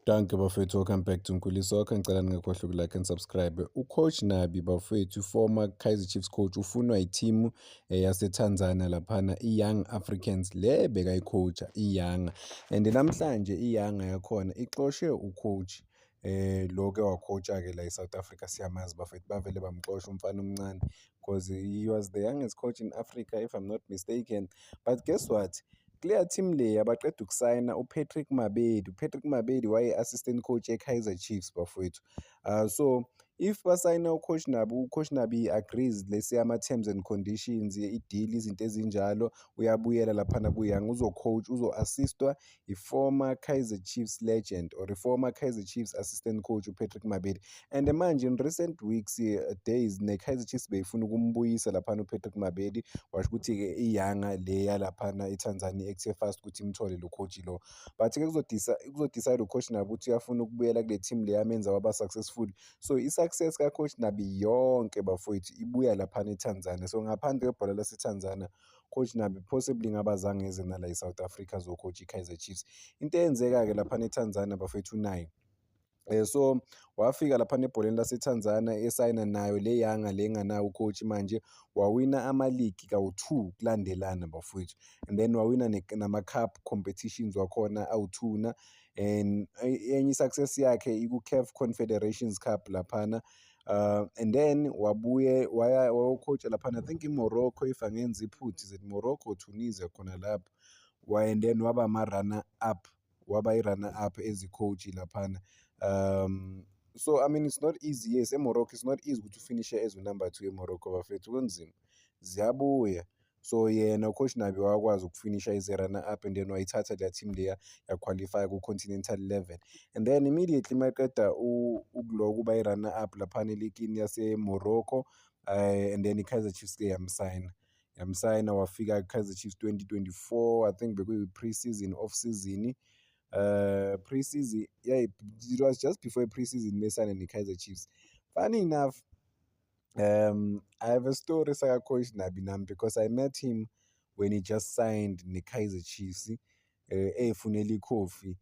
Danke bafowethu, welcome back to Nkulisa Wakho. Ngicela ningakhohlwa uku-like and subscribe. Ucoach Nabi bafowethu, former Kaizer Chiefs coach, ufunwa ithimu yaseTanzania laphana, i-Young Africans, le bekayicoacha i-Yanga. And namhlanje i-Yanga yakhona ixoshe ucoach lo-ke wacoacha-ke la e-South Africa, siyamazi bafowethu, bavele bamxosha umfana omncane because he was the youngest coach in Africa if I'm not mistaken. But guess what? Kuleya team le abaqeda ukusayina uPatrick Mabedi. uPatrick Mabedi waye-assistant coach eKaizer Chiefs bafowethu. So if basayina ucoach Nabi, ucoach Nabi agrees let's say ama-terms and conditions, i-deal, izinto ezinjalo, uyabuyela laphana ku-Young, uzo-coach, uzo-assistwa i-former Kaizer Chiefs legend or i-former Kaizer Chiefs assistant coach uPatrick Mabedi. And manje in recent weeks, days, ne-Kaizer Chiefs beyifuna ukumbuyisa laphana uPatrick Mabedi, washo ukuthi-ke i-Yanga le yalaphana eTanzania ekuthe fast ukuthi imthole lo coach lo. But-ke kuzodecide ucoach Nabi ukuthi uyafuna ukubuyela kule team le yamenza waba successful. So i-success kacoach Nabi yonke bafowethu ibuya laphana eTanzania. So ngaphandle kwebhola laseTanzania, coach Nabi possibly ngabazange eze nala eSouth Africa zocoach iKaizer Chiefs. Into eyenzeka-ke laphana eTanzania bafowethu unayo. So wafika laphana ebholeni laseTanzania esayina nayo le Yanga le enganawo ucoach manje, wawina ama-league kawu-2 kulandelana bafowethu, and then wawina nama-cup competitions wakhona awu-2 and enye i-success yakhe iku-CAF Confederations Cup laphana. And then wabuye wayocoacha laphana, I think iMorocco if angenzi iphutha, is it Morocco or Tunisia khona lapho, and then waba ama-runner up, waba i-runner up as i-coach laphana. So I mean it's not easy. Yes, eMorocco it's not easy ukuthi ufinishe as u-number 2 eMorocco bafethu, kunzima, ziyabuya. So yena ucoach Nabi wakwazi ukufinisha as a-runner up, and then wayithatha leya team leya yaqualify ku-continental level, and then immediately maqeda ukuloku uba i-runner up laphana eligini yaseMorocco, and then iKaizer Chiefs-ke yamsayina wafika Kaizer Chiefs 2024, I think bekuyi-pre-season, off-season. Pre-season, yeah, it was just before pre-season mesana neKaizer Chiefs. Funny enough, I have a story saka Coach Nabi nami, because I met him when he just signed neKaizer Chiefs, efunela ikhofi,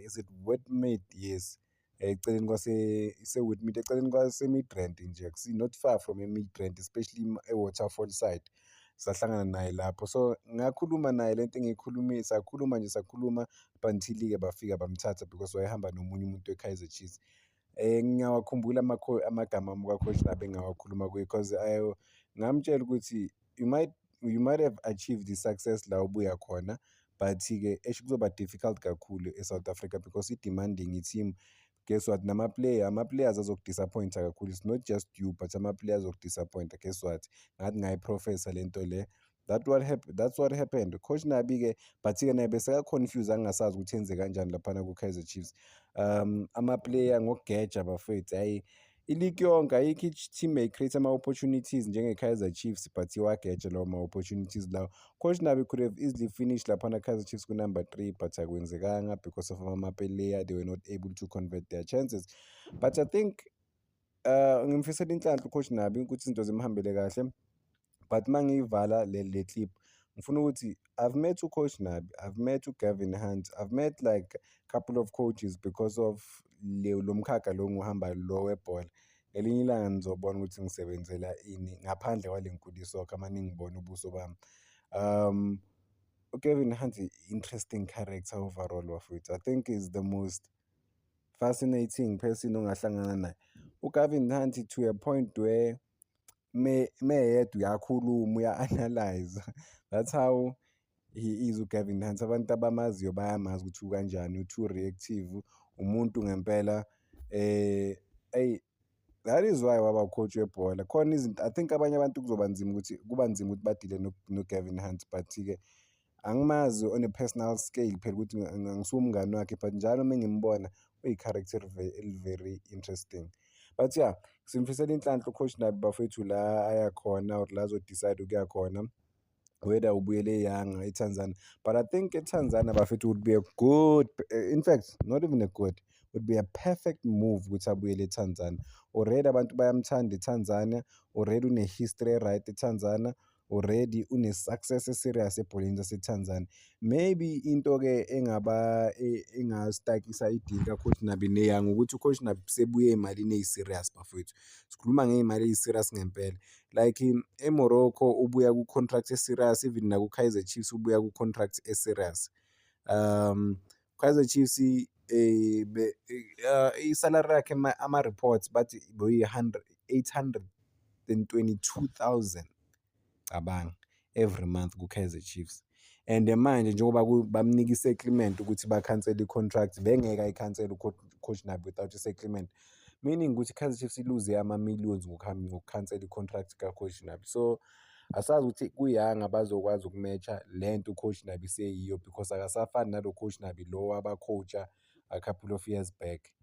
is it Westmead? Yes, eceleni Westmead, eceleni kwase-Midrand nje, not far from e-Midrand, especially e-Waterfall side. Sahlangana naye lapho, so ngakhuluma naye lento engiyikhulumile, sakhuluma until-ke bafika bamthatha because wayehamba nomunye umuntu weKaizer Chiefs. Ngiyawakhumbula amagama kacoach Nabi engawakhuluma kuye, because ngamtshela ukuthi you might have achieved the success la ubuya khona, but-ke kuzoba difficult kakhulu eSouth Africa because i-demanding i-team. Guess what, ama-players azokudisappointa kakhulu. It's not just you, but ama-players azokudisappointa. Guess what, ngathi ngayiprofesa lento le. That's what happened. Coach Nabi-ke, but-ke naye beseka-confuse, angasazi ukuthi enze kanjani laphana ku-Kaizer Chiefs. Ama-player ngokugeja bafethu, hhayi, iligi yonke ayikho i-team create ama-opportunities njenge-Kaizer Chiefs, but wageja lawo ma-opportunities lawo. Coach Nabi could have easily finished laphana Kaizer Chiefs ku-number 3, but akwenzekanga because of ama-player, they were not able to convert their chances. But I think ngimfisela inhlanhla uCoach Nabi ukuthi izinto zimhambele kahle. But mangiyivala le clip, ngifuna ukuthi I've met uCoach Nabi, I've met uGavin Hunt, I've met like a couple of coaches because of lo mkhakha lo ngiwuhambayo lo webhola. Ngelinye ilanga nizobona ukuthi ngisebenzela ini ngaphandle kwale Nkulisa Wakho, ama ningibona ubuso bami. uGavin Hunt interesting character overall bafowethu. I think is the most fascinating person ongahlangana naye. uGavin Hunt to a point where meyedwa uyakhuluma, uya-analyze. That's how he is uGavin Hunt. Abantu abamaziyo bayamazi ukuthi ukanjani, u-too reactive, umuntu ngempela. That is why waba coach webhola. Khona izinto I think abanye abantu kuba nzima ukuthi badile noGavin Hunt, but-ke angimazi on a personal scale phela ukuthi ngisuwumngani wakhe, but njalo mengimbona uyi-character very interesting. But yeah, simfisela inhlanhla uCoach Nabi bafethu la ayakhona, or la azodecide ukuya khona, whether ubuyele eYanga eTanzania. But I think eTanzania bafethu would be a good, in fact not even a good, would be a perfect move ukuthi abuyele eTanzania. Already abantu bayamthanda eTanzania, already une-history right eTanzania, already une-success eserious ebholeni laseTanzania. Maybe into-ke engastakisa idili ka-Coach Nabi ne-Young ukuthi u-Coach Nabi sebuye ey'malini ey'serious bafowethu. Sikhuluma ngey'mali ey'serious ngempela. Like eMorocco ubuya ku-contract eserious, even naku-Kaizer Chiefs ubuya ku-contract eserious. Kaizer Chiefs i-salary yakhe ama-reports bathi $822,000 cabanga every month ku-Kaizer Chiefs. And manje njengoba bamnika i-settlement ukuthi bakhansele i-contract, bengeke ayikhansele u-Coach Nabi without i-settlement, meaning ukuthi i-Kaizer Chiefs iluze ama-millions ngokukhansela i-contract ka-Coach Nabi. So asazi ukuthi ku-Young abazokwazi ukumatcha lento u-Coach Nabi seyiyo, because akasafani nalo-Coach Nabi lo waba-coach-a a couple of years back.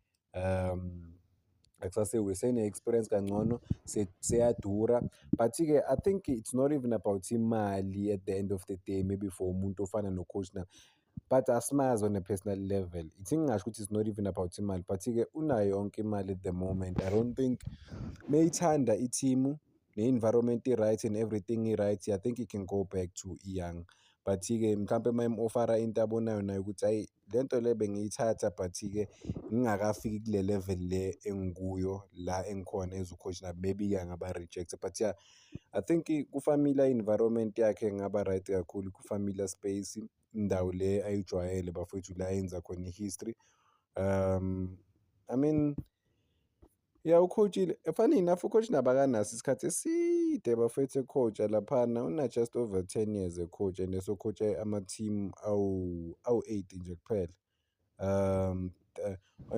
Sene-experience kangcono, seyadura. But-ke I think it's not even about imali at the end of the day, maybe for umuntu ofana no-Coach Nabi, but asimazi on a personal level. Ithi ngingasho ukuthi it's not even about imali, but-ke unayo yonke imali at the moment. I don't think meyithanda i-team ne-environment i-right and everything i-right, I think he can go back to Young. But-ke mhlampe mayim-ofara into abonayo nayo ukuthi hayi lento le bengiyithatha, but-ke ngingakafiki kule level le engikuyo la engikhona as u-Coach Nabi, maybe-ke angaba-reject. But yeah, I think ku-familiar environment yakhe ngaba right kakhulu, ku-familiar space, indawo le ayijwayele bafowethu, la yenza khona i-history. I mean, yeah, ukhojile. Funny enough, uCoach Nabi akanaso isikhathi eside bafethu ecoach laphana. Una-just over 10 years ecoach, and esocoach ama-team awu-8 nje kuphela.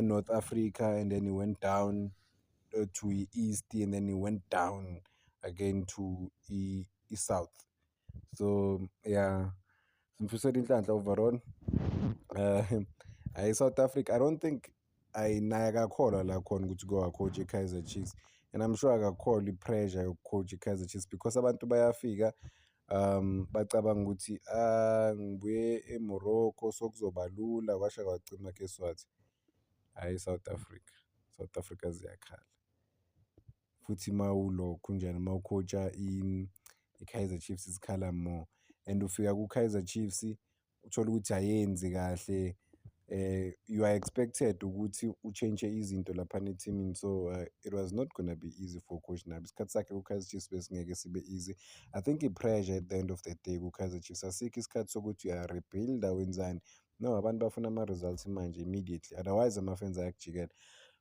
North Africa, and then he went down to East, and then he went down again to South. So yeah, simfisela inhlanhla overall. South Africa, I don't think naye akakholwa la khona ukuthi go-coach i-Kaizer Chiefs, and I'm sure akakholwa i-pressure yoku-coach i-Kaizer Chiefs, because abantu bayafika bacabanga ukuthi ngibuye eMorocco so kuzoba lula, kwasha kwagcina guess what, South Africa ziyakhala. Futhi mawulokhu njani mawucoacha i-Kaizer Chiefs zikhala more, and ufika ku-Kaizer Chiefs uthola ukuthi ayenzi kahle. You are expected ukuthi uchange izinto laphana ethimini. So it was not gonna be easy for Coach Nabi. Isikhathi sakhe ku-Kaizer Chiefs besingeke sibe easy. I think i-pressure at the end of the day ku-Kaizer Chiefs, asikho isikhathi sokuthi uya-rebuild wenzani. No, abantu bafuna ama-results manje immediately, otherwise ama-fans ayakujikela.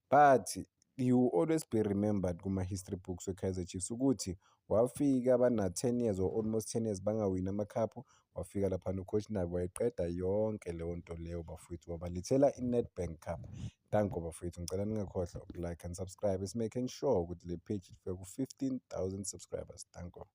But you will always be remembered kuma-history books we-Kaizer Chiefs ukuthi wafika bana-10 years or almost 10 years bangawini amakhaphu. Wafika laphana u-Coach Nabi wayiqeda yonke leyo nto leyo bafowethu, wabalethela i-Nedbank Cup. Danko bafowethu, ngicela ningakhohlwa uku-like and subscribe, is making sure ukuthi le page ifika ku-15,000 subscribers. Danko.